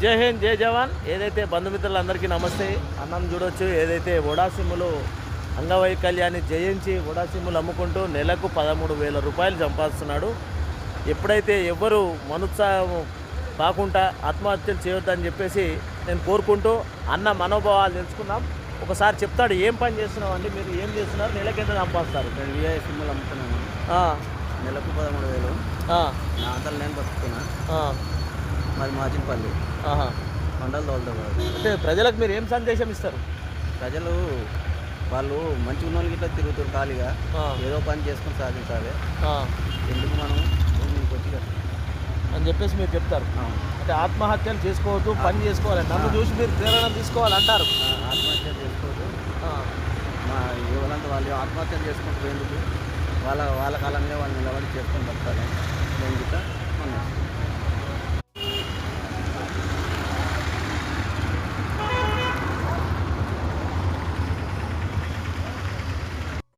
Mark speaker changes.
Speaker 1: జై హింద్ జై జవాన్. ఏదైతే బంధుమిత్రులందరికీ నమస్తే. అన్నం చూడొచ్చు. ఏదైతే వడాసిమ్ములు అంగవైకల్యాన్ని జయించి వడాసిమ్ములు అమ్ముకుంటూ నెలకు 13,000 రూపాయలు సంపాదిస్తున్నాడు. ఎప్పుడైతే ఎవరు మనుత్సాహం కాకుండా ఆత్మహత్యలు చేయొద్దని చెప్పేసి నేను కోరుకుంటూ అన్న మనోభావాలు తెలుసుకుందాం. ఒకసారి చెప్తాడు ఏం పని చేస్తున్నావు అండి, మీరు ఏం చేస్తున్నారు, నెలకి ఎంత సంపాదిస్తారు?
Speaker 2: నేను విఐ సిమ్ములు అమ్ముతున్నాను. నెలకు 13,000. నా అంతలు నేను బతుకుతున్నా. మాది మాచినపల్లి, మండల దౌలతాబాద్.
Speaker 1: అంటే ప్రజలకు మీరు ఏం సందేశం ఇస్తారు?
Speaker 2: ప్రజలు వాళ్ళు మంచి ఉన్న వాళ్ళకి ఇట్లా తిరుగుతారు ఖాళీగా, ఏదో పని చేసుకొని సాధించాలి. ఎందుకు మనం కొద్దిగా
Speaker 1: అని చెప్పేసి మీరు చెప్తారు. అంటే ఆత్మహత్యలు చేసుకోవద్దు, పని చేసుకోవాలి, నన్ను చూసి మీరు ప్రేరణ తీసుకోవాలంటారు.
Speaker 2: ఆత్మహత్యలు చేసుకోవద్దు. మా ఎవరంతా వాళ్ళు ఆత్మహత్యలు చేసుకుంటూ ఎందుకు వాళ్ళ కాలం మీద వాళ్ళు నిలబడి చేసుకొని బతకాలి. నేను గిట్ట